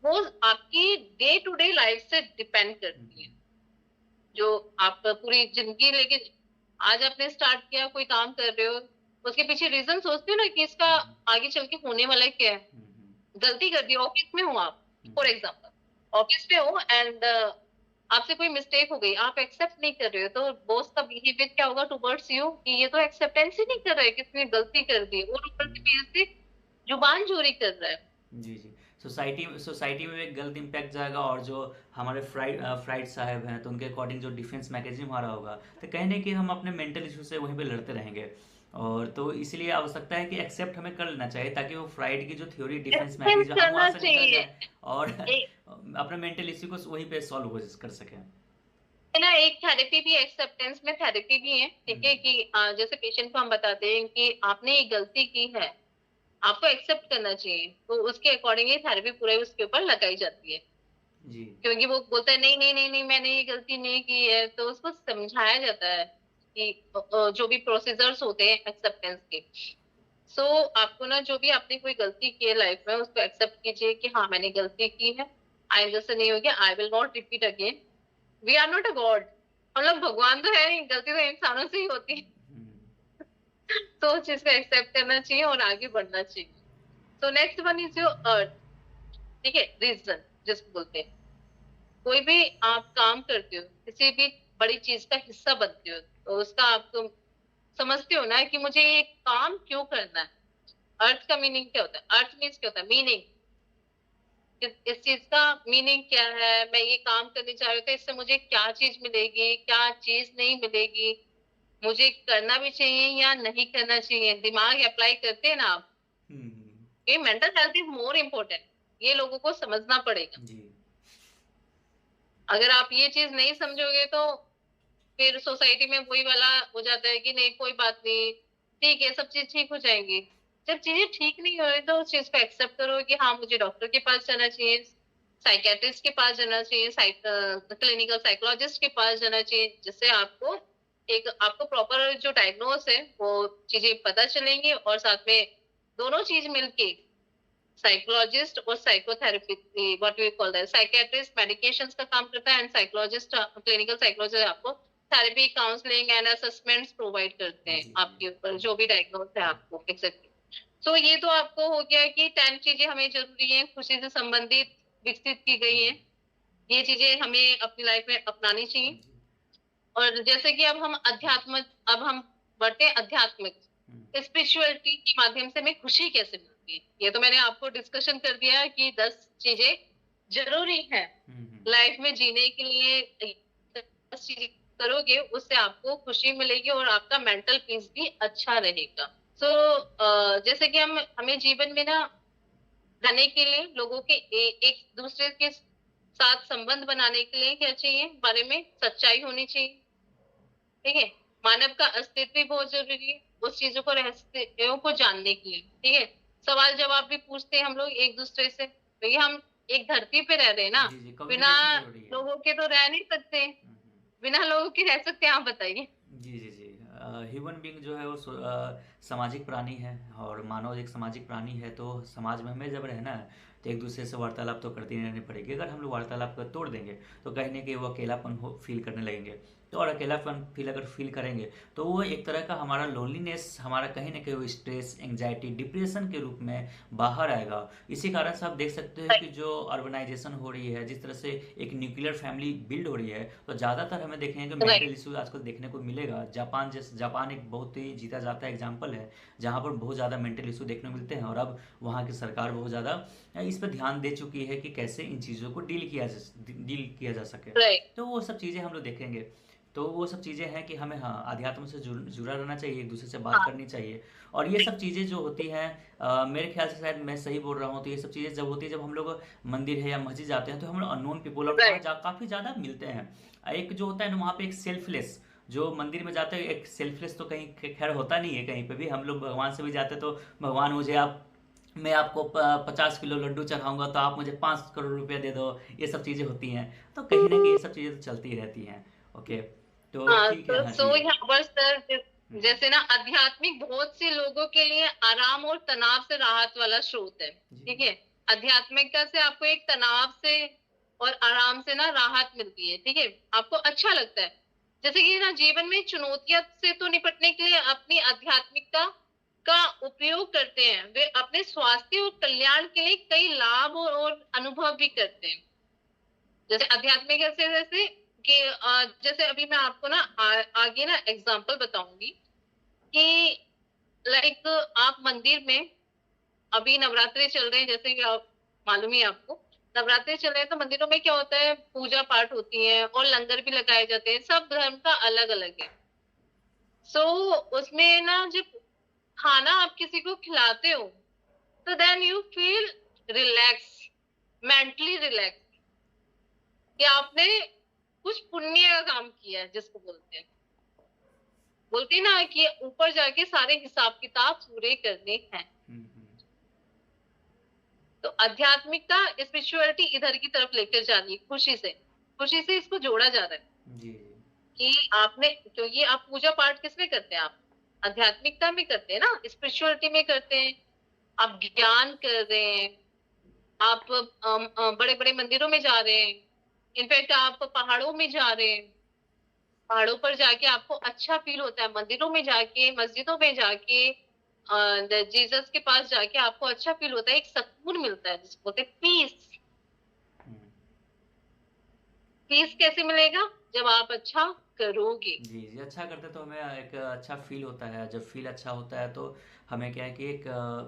वो आपकी डे टू डे लाइफ से डिपेंड करती है। जो आप पूरी जिंदगी लेके आज आपने स्टार्ट किया, कोई काम कर रहे हो, उसके पीछे रीजन सोचते हो ना कि इसका आगे चल के होने वाला क्या है। गलती कर दी, ऑफिस में हो आप, फॉर एग्जाम्पल ऑफिस में हो एंड आपसे कोई मिस्टेक हो गई, आप एक्सेप्ट नहीं कर रहे हो, तो बॉस का बिहेवियर क्या होगा टुवर्ड्स यू, कि ये तो एक्सेप्टेंस ही नहीं कर रहा है कि इसने गलती कर दी, और ऊपर से मेरे से जुबान चोरी कर रहा है। जी जी। सोसाइटी सोसाइटी में एक गलत इम्पैक्ट जाएगा, और जो हमारे फ्राइड साहब हैं तो उनके अकॉर्डिंग जो डिफेंस मैकेनिज्म हमारा होगा, तो कहीं ना कहीं हम अपने मेंटल इशू से वहीं पे लड़ते रहेंगे। और तो इसलिए आवश्यकता है कि एक्सेप्ट हमें कर लेना चाहिए, ताकि वो फ्राइड की जो थ्योरी डिफेंस एक्सेप्ट मैकेनिज्म हम करना वहाँ से निकल चाहिए। जाए और ए- अपने मेंटल इशू को वहीं पे सॉल्व कर सकें। है ना, एक थेरेपी भी, एक्सेप्टेंस में थेरेपी भी है, ठीक है, कि जैसे पेशेंट को हम बताते हैं कि आपने ये गलती की है, आपको एक्सेप्ट करना चाहिए, तो उसके अकॉर्डिंग ही थेरेपी पूरा उसके ऊपर लगाई जाती है। जी। क्योंकि वो बोलता है नहीं नहीं नहीं नहीं मैंने ये गलती नहीं की है, तो उसको समझाया जाता है कि जो भी प्रोसीजर्स होते हैं एक्सेप्टेंस के। सो आपको ना, जो भी आपने कोई गलती की है लाइफ में, उसको एक्सेप्ट कीजिए कि हाँ मैंने गलती की है, आइंदा से नहीं होगी, I will not repeat again. We are not a god, हम लोग भगवान तो है नहीं, गलती तो इंसानों से ही होती है। तो उस चीज को एक्सेप्ट करना चाहिए और आगे बढ़ना चाहिए। तो next one is your earth, ठीक है, रीजन जिसको बोलते हैं। कोई भी आप काम करते हो, किसी भी बड़ी चीज का हिस्सा बनते हो, तो उसका आप तुम समझते हो ना कि मुझे ये काम क्यों करना है। अर्थ का मीनिंग क्या होता है, अर्थ मीन्स क्या होता है, मीनिंग। इस चीज का मीनिंग क्या है, मैं ये काम करने जा रही हूँ तो इससे मुझे क्या चीज मिलेगी, क्या चीज नहीं मिलेगी, मुझे करना भी चाहिए या नहीं करना चाहिए। दिमाग अप्लाई करते हैं ना आप, ये mental health is more important, ये लोगों को समझना पड़ेगा। जी। अगर आप ये चीज नहीं समझोगे तो फिर सोसाइटी में वही वाला हो जाता है कि नहीं कोई बात नहीं, ठीक है, सब चीज ठीक हो जाएंगी। जब चीजें ठीक नहीं हो रही तो उस चीज को एक्सेप्ट करो कि हाँ मुझे डॉक्टर के पास जाना चाहिए, साइकेट्रिस्ट के पास जाना चाहिए, क्लिनिकल साइकोलॉजिस्ट के पास जाना चाहिए, जिससे आपको एक आपको प्रॉपर जो डायग्नोस है वो चीजें पता चलेंगी, और साथ में दोनों चीज मिलके, साइकोलॉजिस्ट और psychotherapy, what we call that, psychiatrist medications का काम करता है एंड साइकोलॉजिस्ट, क्लिनिकल साइकोलॉजिस्ट आपको therapy, counselling and assessments provide करते हैं जी जी। आपके ऊपर जो भी डायग्नोस है आपको, एग्जैक्टली। सो ये तो आपको हो गया कि 10 चीजें हमें जरूरी है, खुशी से संबंधित विकसित की गई है, ये चीजें हमें अपनी लाइफ में अपनानी चाहिए। जी। और जैसे कि अब हम अध्यात्म, अब हम बढ़ते हैं आध्यात्मिक, स्पिरिचुअलिटी के माध्यम से हमें खुशी कैसे मिलती है। ये तो मैंने आपको डिस्कशन कर दिया कि 10 चीजें जरूरी है लाइफ में जीने के लिए। 10 चीजें करोगे उससे आपको खुशी मिलेगी और आपका मेंटल पीस भी अच्छा रहेगा। जैसे कि हमें जीवन में ना रहने के लिए लोगों के एक दूसरे के साथ संबंध बनाने के लिए क्या चाहिए, बारे में सच्चाई होनी चाहिए, ठीक है, मानव का अस्तित्व भी बहुत जरूरी है, उस चीजों को, रहस्यों को जानने के लिए, ठीक है। सवाल जवाब भी पूछते हैं हम लोग एक दूसरे से, क्योंकि हम एक धरती पे रह रहे हैं ना, जी जी, बिना कम्युनिकेशन जरूरी है। लोगों के तो रह नहीं सकते, बिना लोगों के रह सकते हैं, आप बताइए। जी जी जी। ह्यूमन बीइंग जो है वो सामाजिक प्राणी है, और मानव एक सामाजिक प्राणी है, तो समाज में हमें जब रहना है तो एक दूसरे से वार्तालाप तो करती रहनी पड़ेगी। अगर हम लोग वार्तालाप को तोड़ देंगे तो कहीं ना कहीं वो अकेलापन हो फील करने लगेंगे। तो और अकेलापन अगर फील करेंगे तो वो एक तरह का हमारा लोनलीनेस, हमारा कहीं ना कहीं वो स्ट्रेस, एंग्जाइटी, डिप्रेशन के रूप में बाहर आएगा। इसी कारण से आप देख सकते हैं कि जो अर्बनाइजेशन हो रही है, जिस तरह से एक न्यूक्लियर फैमिली बिल्ड हो रही है, तो ज़्यादातर हमें देखेंगे कि मेंटल राइट। इशू आजकल देखने को मिलेगा। जापान एक बहुत ही जीता जाता एग्जाम्पल है, जहाँ पर बहुत ज़्यादा मेंटल इशू देखने को मिलते हैं, और अब वहाँ की सरकार बहुत ज़्यादा इस पर ध्यान दे चुकी है कि कैसे इन चीज़ों को डील किया जा सके। राइट। तो वो सब चीज़ें हम लोग देखेंगे। तो वो सब चीज़ें हैं कि हमें हाँ अध्यात्म से जुड़ा रहना चाहिए, एक दूसरे से बात हाँ करनी चाहिए। और ये सब चीज़ें जो होती हैं मेरे ख्याल से शायद मैं सही बोल रहा हूँ, तो ये सब चीज़ें जब होती है जब हम लोग मंदिर है या मस्जिद जाते हैं तो हम लोग अननोन पीपल और वहाँ राइट। काफ़ी ज़्यादा मिलते हैं। एक जो होता है ना वहाँ पे एक सेल्फलेस, जो मंदिर में जाते हैं एक सेल्फलेस तो कहीं खैर होता नहीं है कहीं पे भी। हम लोग भगवान से भी जाते हैं तो भगवान मुझे आप, मैं आपको 50 किलो लड्डू चढ़ाऊंगा तो आप मुझे 5 करोड़ रुपया दे दो। ये सब चीज़ें होती हैं, तो कहीं ना कहीं ये सब चीज़ें तो चलती ही रहती हैं। ओके, तो हाँ ठीक है, तो हाँ जी। सो यहाँ पर सर हम्म, जैसे ना आध्यात्मिक बहुत से लोगों के लिए आराम और तनाव से राहत वाला स्रोत है। जी ठीक है, आध्यात्मिकता से आपको एक तनाव से और आराम से ना राहत मिलती है। ठीक है, आपको अच्छा लगता है। जैसे कि ना जीवन में चुनौतियों से तो निपटने के लिए अपनी आध्यात्मिकता का उपयोग करते हैं, वे अपने स्वास्थ्य और कल्याण के लिए कई लाभ और अनुभव भी करते हैं। जैसे आध्यात्मिक ऐसे जैसे कि जैसे अभी मैं आपको ना आगे ना एग्जांपल बताऊंगी कि लाइक आप मंदिर में, अभी नवरात्रि चल रहे हैं जैसे कि आप मालूम ही है आपको, नवरात्रि चल रहे हैं तो मंदिरों में क्या होता है, पूजा पाठ होती है और लंगर भी लगाए जाते हैं, सब धर्म का अलग अलग है। सो उसमें ना जब खाना आप किसी को खिलाते हो तो then you feel relax, mentally relax, कि आपने कुछ पुण्य का काम किया है, जिसको बोलते हैं ना कि ऊपर जाके सारे हिसाब किताब पूरे करने हैं। हम्म, तो आध्यात्मिकता स्पिरिचुअलिटी इधर की तरफ लेकर जा रही है, खुशी से इसको जोड़ा जा रहा है जी जी। कि आपने, क्योंकि आप पूजा पाठ किसमें करते हैं, आप आध्यात्मिकता में करते हैं ना, स्पिरिचुअलिटी में करते हैं। आप ज्ञान कर रहे हैं, आप बड़े बड़े मंदिरों में जा रहे हैं, इनफैक्ट आप पहाड़ों में जा रहे हैं, पहाड़ों पर जाके आपको अच्छा फील होता है, मंदिरों में जाके, मस्जिदों में जाके, जीसस के पास जाके आपको अच्छा फील होता है, एक सुकून मिलता है जिसको बोलते हैं पीस। हम्म, पीस कैसे मिलेगा, जब आप अच्छा करोगे। जी जी, अच्छा करते तो हमें एक अच्छा फील होता है। जब फील अच्छा होता है तो हमें क्या है कि एक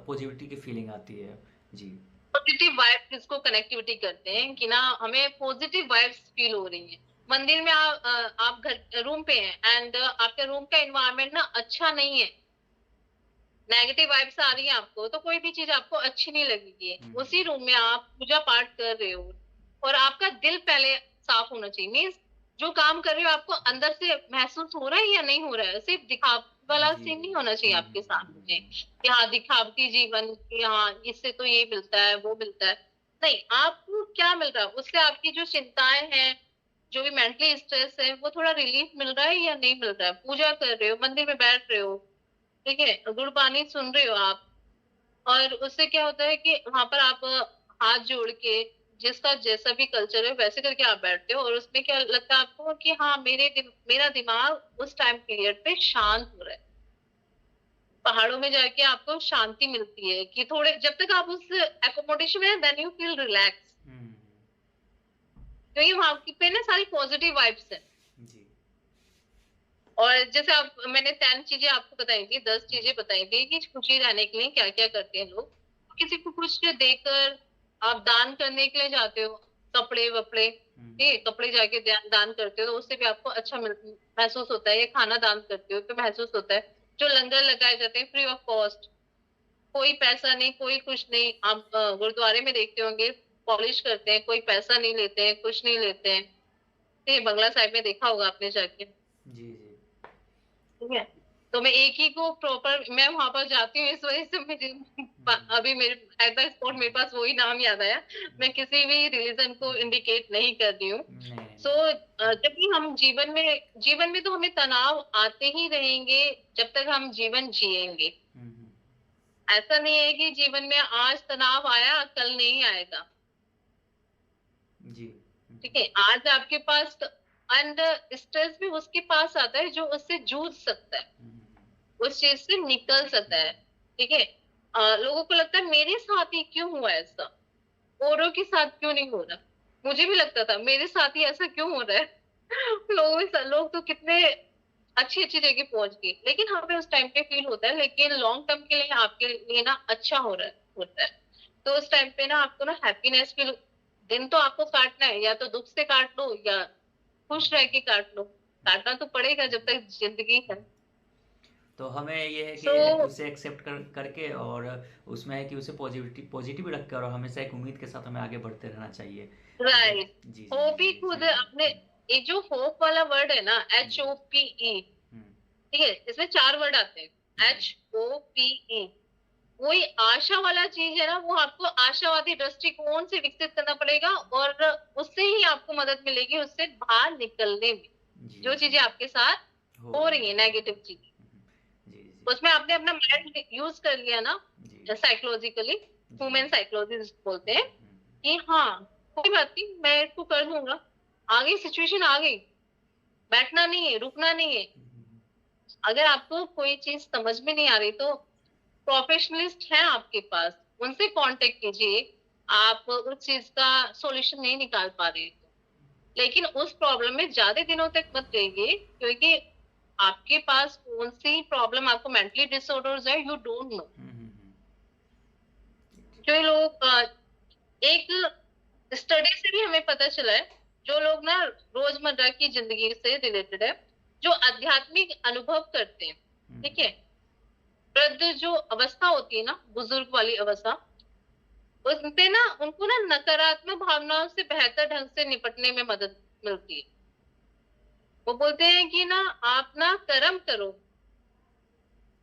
पॉजिटिविटी की फीलिंग आती है। जी पॉजिटिव वाइब्स जिसको कनेक्टिविटी करते हैं कि ना हमें पॉजिटिव वाइब्स फील हो रही है। मंदिर में आप घर रूम पे हैं एंड आपके रूम का एनवायरनमेंट ना अच्छा नहीं है, नेगेटिव वाइब्स आ रही है आपको, तो कोई भी चीज आपको अच्छी नहीं लगेगी। हम्म, उसी रूम में आप पूजा पाठ कर रहे हो और आपका दिल पहले साफ होना चाहिए, मीन्स जो काम कर रहे हो आपको अंदर से महसूस हो रहा है या नहीं हो रहा है, सिर्फ दिखाव वाला जी सीन जी। नहीं होना चाहिए आपके सामने कि हाँ दिखावटी जीवन, कि हाँ इससे तो ये मिलता है वो मिलता है। नहीं, आपको क्या मिल रहा है उससे, आपकी जो चिंताएं हैं, जो भी मेंटली स्ट्रेस है, वो थोड़ा रिलीफ मिल रहा है या नहीं मिल रहा है। पूजा कर रहे हो, मंदिर में बैठ रहे हो, ठीक है, गुरबानी सुन रहे हो आप, और उससे क्या होता है कि वहां पर आप हाथ जोड़ के, जिसका जैसा भी कल्चर है वैसे करके आप बैठते हो, और उसमें क्या लगता है आपको कि हाँ मेरा दिमाग उस टाइम पीरियड पे शांत हो रहा है। पहाड़ों में जाके आपको शांति मिलती है कि थोड़े जब तक आप उस एकोमोडेशन में, देन यू फील रिलैक्स, हम्म, क्योंकि वहां की पे ना सारी पॉजिटिव वाइब्स है। जी और जैसे आप, मैंने 10 चीजें आपको बताई थी, 10 हम्म, चीजें बताई थी कि खुशी रहने के लिए क्या क्या करते हैं लोग। किसी को कुछ देकर आप दान करने के लिए जाते हो, कपड़े वपड़े, हम्म, ठीक है, कपड़े जाके दान करते हो तो उससे भी आपको अच्छा महसूस होता है। या खाना दान करते हो तो महसूस होता है। जो लंगर लगाए जाते हैं फ्री ऑफ कॉस्ट, कोई पैसा नहीं, कोई कुछ नहीं। आप गुरुद्वारे में देखते होंगे, पॉलिश करते हैं, कोई पैसा नहीं लेते हैं, कुछ नहीं लेते हैं। ठीक है, बंगला साहिब में देखा होगा आपने जाके, जी जी। ठीक है। तो मैं एक ही को प्रॉपर, मैं वहां पर जाती हूँ इस वजह से मुझे हम्म, अभी मेरे एट द स्पॉट मेरे पास वही नाम याद आया। मैं किसी भी रिलीजन को इंडिकेट नहीं कर रही हूँ। नहीं नहीं सो नहीं। जब भी हम जीवन में तो हमें तनाव आते ही रहेंगे जब तक हम जीवन जिएंगे। हम्म, ऐसा नहीं है कि जीवन में आज तनाव आया कल नहीं आएगा। जी ठीक है, आज आपके पास एंड स्ट्रेस भी उसके पास आता है जो उससे जूझ सकता है, हम्म, उस चीज से निकल सकता है। ठीक है, लोगों को लगता है मेरे साथ ही क्यों हुआ ऐसा, औरों के साथ क्यों नहीं हो रहा। मुझे भी लगता था मेरे साथ ही ऐसा क्यों हो रहा है। लोग तो कितने अच्छी अच्छी जगह पहुंच गए, लेकिन हमें उस टाइम पे फील होता है, लेकिन लॉन्ग टर्म के लिए आपके लिए ना अच्छा हो रहा है होता है। तो उस टाइम पे ना आपको ना हैप्पीनेस फील, दिन तो आपको काटना है, या तो दुख से काट लो या खुश रह के काट लो। काटना तो पड़ेगा जब तक जिंदगी है। तो हमें ये है सो कि उसे एक्सेप्ट करके और उसमें है कि उसे पॉजिटिव रखकर और हमेशा एक उम्मीद के साथ हमें आगे बढ़ते रहना चाहिए। जी राइट, जी जी होप जी ही जी, खुद सही कहा। अपने, ये जो होप वाला वर्ड है ना, जी HOPE, हम्म, ठीक है, इसमें 4 वर्ड आते हैं, जी HOPE। वही आशा वाला चीज है ना, वो आपको आशावादी दृष्टिकोण से विकसित करना पड़ेगा, और उससे ही आपको मदद मिलेगी उससे बाहर निकलने में, जी जो जी चीजें आपके साथ हो हो रही रही है हैं। नेगेटिव चीजें। जी जी उसमें आपने अपना माइंड यूज कर लिया ना, जी साइकोलॉजिकली, जी ह्यूमन साइकोलॉजी बोलते हैं, हम्म, कि हाँ कोई बात नहीं, मैं इसको कर दूंगा, आ गई सिचुएशन, आ गई, बैठना नहीं है, रुकना नहीं है। हम्म, अगर आपको कोई चीज समझ में नहीं आ रही तो प्रोफेशनलिस्ट है आपके पास, उनसे कांटेक्ट कीजिए। आप उस चीज का सॉल्यूशन नहीं निकाल पा रहे तो, लेकिन उस प्रॉब्लम में ज्यादा दिनों तक मत रहिए, क्योंकि आपके पास कौन सी प्रॉब्लम, आपको मेंटली डिसऑर्डर्स है, यू डोंट नो। हम्म, हम्म, हम्म, जो लोग एक स्टडी से भी हमें पता चला है, जो लोग ना रोजमर्रा की जिंदगी से रिलेटेड है, जो आध्यात्मिक अनुभव करते हैं, ठीक है, वृद्ध जो अवस्था होती है ना, बुजुर्ग वाली अवस्था, उससे ना उनको ना नकारात्मक भावनाओं से बेहतर ढंग से निपटने में मदद मिलती है। वो बोलते हैं कि ना आप ना कर्म करो,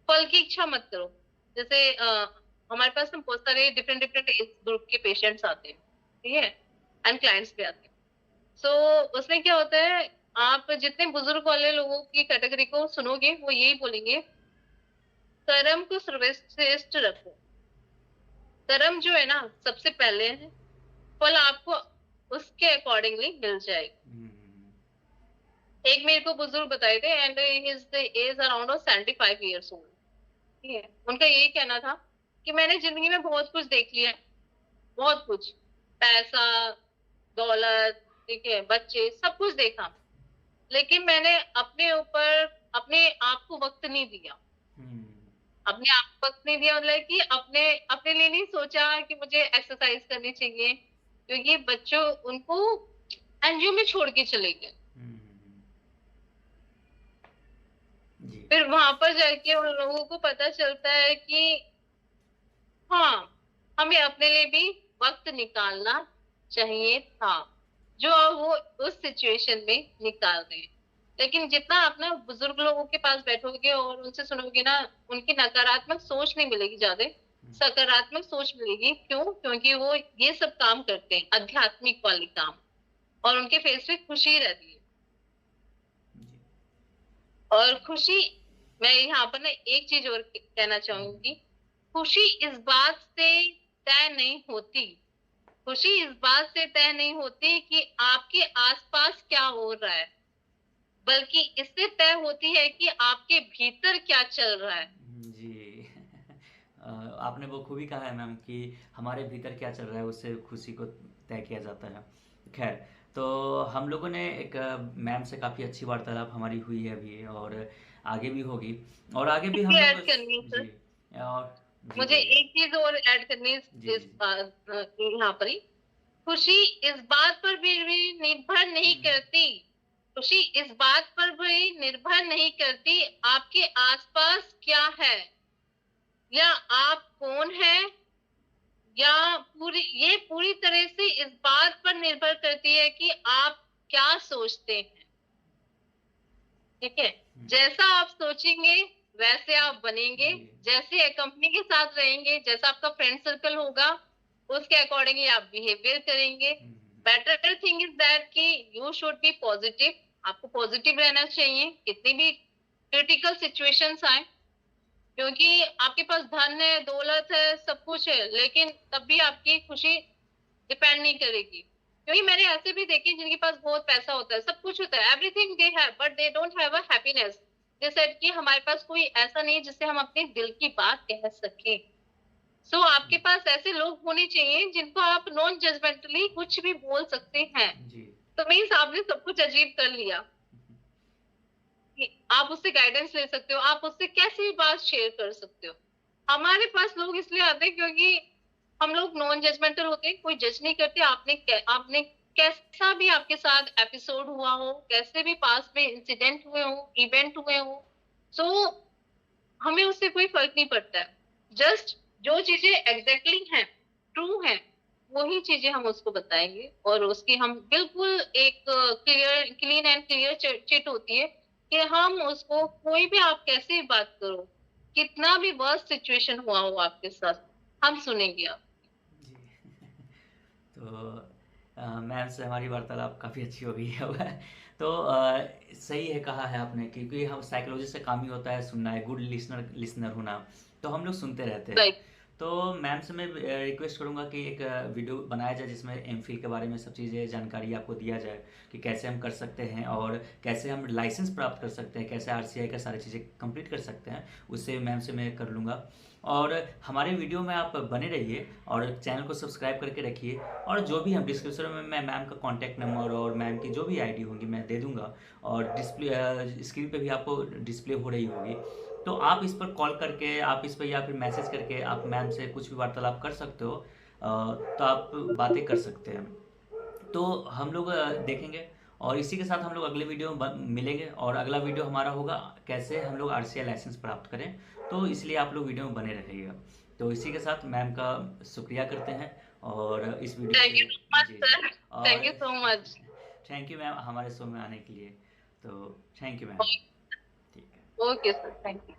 फल की इच्छा मत करो। जैसे हमारे पास ना बहुत सारे डिफरेंट डिफरेंट एज ग्रुप के पेशेंट्स आते हैं, ठीक है, एंड क्लाइंट्स भी आते हैं। सो उसमें क्या होता है, आप जितने बुजुर्ग वाले लोगों की कैटेगरी को सुनोगे, वो यही बोलेंगे, कर्म को सर्वश्रेष्ठ रखो। कर्म जो है ना सबसे पहले है, फल आपको उसके अकॉर्डिंगली मिल जाएगा। हम्म, एक मेरे को बुजुर्ग बताए थे, and his age around 75 years old, ठीक है, उनका यही कहना था कि मैंने जिंदगी में बहुत कुछ देख लिया है, बहुत कुछ, पैसा, दौलत, ठीक है, बच्चे, सब कुछ देखा, लेकिन मैंने अपने ऊपर, अपने आप को वक्त नहीं दिया। हम्म, अपने आप को वक्त नहीं दिया मतलब कि अपने अपने लिए नहीं सोचा कि मुझे एक्सरसाइज करनी चाहिए, क्योंकि बच्चों उनको एनजीओ में छोड़ के चले गए। जी फिर वहां पर जाके उन लोगों को पता चलता है कि हाँ, हमें अपने लिए भी वक्त निकालना चाहिए था, जो वो उस सिचुएशन में निकाल रहे हैं। लेकिन जितना आप ना बुजुर्ग लोगों के पास बैठोगे और उनसे सुनोगे ना, उनकी नकारात्मक सोच नहीं मिलेगी ज्यादा, सकारात्मक सोच मिलेगी। क्यों? क्योंकि वो ये सब काम करते हैं, आध्यात्मिक वाले काम, और उनके फेस पे खुशी रहती है। जी और खुशी, मैं यहाँ पर ना एक चीज और कहना चाहूंगी, खुशी इस बात से तय नहीं होती, खुशी इस बात से तय नहीं होती कि आपके आसपास क्या हो रहा है, बल्कि इससे तय होती है कि आपके भीतर क्या चल रहा है। जी आपने वो खूबी कहा है मैम कि हमारे भीतर क्या चल रहा है उससे खुशी को तय किया जाता है। खैर, तो हम लोगों ने एक मैम से काफ़ी अच्छी वार्तालाप हमारी हुई है अभी और आगे भी होगी और आगे भी हम ये लोग ऐड करनी है जी सर, और जी मुझे बोलिए। एक चीज और ऐड करनी है जी इस जी यहाँ पर ही। खुशी इस बात पर भी निर्भर नहीं करती, खुशी इस बात पर भी निर्भर नहीं करती आपके आसपास क्या है, या आप कौन है, या ये पूरी तरह से इस बात पर निर्भर करती है कि आप क्या सोचते हैं। ठीक है, जैसा आप सोचेंगे वैसे आप बनेंगे, जी जैसे कंपनी के साथ रहेंगे, जैसा आपका फ्रेंड सर्कल होगा, उसके अकॉर्डिंगली आप बिहेवियर करेंगे। बेटर थिंग इज दैट कि यू शुड बी पॉजिटिव, आपको पॉजिटिव रहना चाहिए कितनी भी क्रिटिकल सिचुएशंस आए, क्योंकि आपके पास धन है, दौलत है, सब कुछ है, लेकिन तब भी आपकी खुशी डिपेंड नहीं करेगी। क्योंकि मैंने ऐसे भी देखे जिनके पास बहुत पैसा होता है, सब कुछ होता है, everything they have, but they don't have a happiness. They said कि हमारे पास कोई ऐसा नहीं है जिससे हम अपने दिल की बात कह सके। सो आपके पास ऐसे लोग होने चाहिए जिनको आप नॉन जजमेंटली कुछ भी बोल सकते हैं। जी तो मीन्स आपने सब कुछ अचीव कर लिया कि आप उससे गाइडेंस ले सकते हो, आप उससे कैसी भी बात शेयर कर सकते हो। हमारे पास लोग इसलिए आते हैं क्योंकि हम लोग नॉन जजमेंटल होते हैं, कोई जज नहीं करते आपने कैसा भी आपके साथ एपिसोड हुआ हो, कैसे भी पास्ट में इंसिडेंट हुए हो, इवेंट हुए हो, सो हमें उससे कोई फर्क नहीं पड़ता है। जस्ट जो चीजें एग्जैक्टली हैं, ट्रू हैं, वही चीजें हम उसको बताएंगे, और उसकी हम बिल्कुल एक क्लीन एंड क्लियर चिट होती है कि हम उसको, कोई भी आप कैसे भी बात करो, कितना भी वर्स्ट सिचुएशन हुआ हो आपके साथ, हम सुनेंगे आप। जी। तो मैम से हमारी वार्तालाप काफ़ी अच्छी हो गई है अब। तो सही है, कहा है आपने, क्योंकि हम साइकोलॉजी से काम ही होता है सुनना है, गुड लिसनर लिसनर होना, तो हम लोग सुनते रहते हैं। राइट। तो मैम से मैं रिक्वेस्ट करूंगा कि एक वीडियो बनाया जाए जिसमें एमफिल के बारे में सब चीज़ें जानकारी आपको दिया जाए कि कैसे हम कर सकते हैं और कैसे हम लाइसेंस प्राप्त कर सकते हैं, कैसे आरसीआई का सारी चीज़ें कंप्लीट कर सकते हैं, उससे मैम से मैं कर लूँगा। और हमारे वीडियो में आप बने रहिए और चैनल को सब्सक्राइब करके रखिए, और जो भी हम डिस्क्रिप्शन में मैं मैम का कॉन्टैक्ट नंबर और मैम की जो भी आईडी होंगी मैं दे दूंगा, और डिस्प्ले स्क्रीन पे भी आपको डिस्प्ले हो रही होगी, तो आप इस पर कॉल करके, आप इस पर या फिर मैसेज करके आप मैम से कुछ भी वार्तालाप कर सकते हो। तो आप बातें कर सकते हैं। तो हम लोग देखेंगे, और इसी के साथ हम लोग अगले वीडियो में मिलेंगे, और अगला वीडियो हमारा होगा कैसे हम लोग आरसीआई लाइसेंस प्राप्त करें। तो इसलिए आप लोग वीडियो में बने रहिएगा। तो इसी के साथ मैम का शुक्रिया करते हैं, और इस वीडियो थैंक से यू सो मच जी जी। सर। थैंक और you so much. Thank you ma'am हमारे शो में आने के लिए। तो थैंक यू मैम। ठीक है। Okay sir, thank you.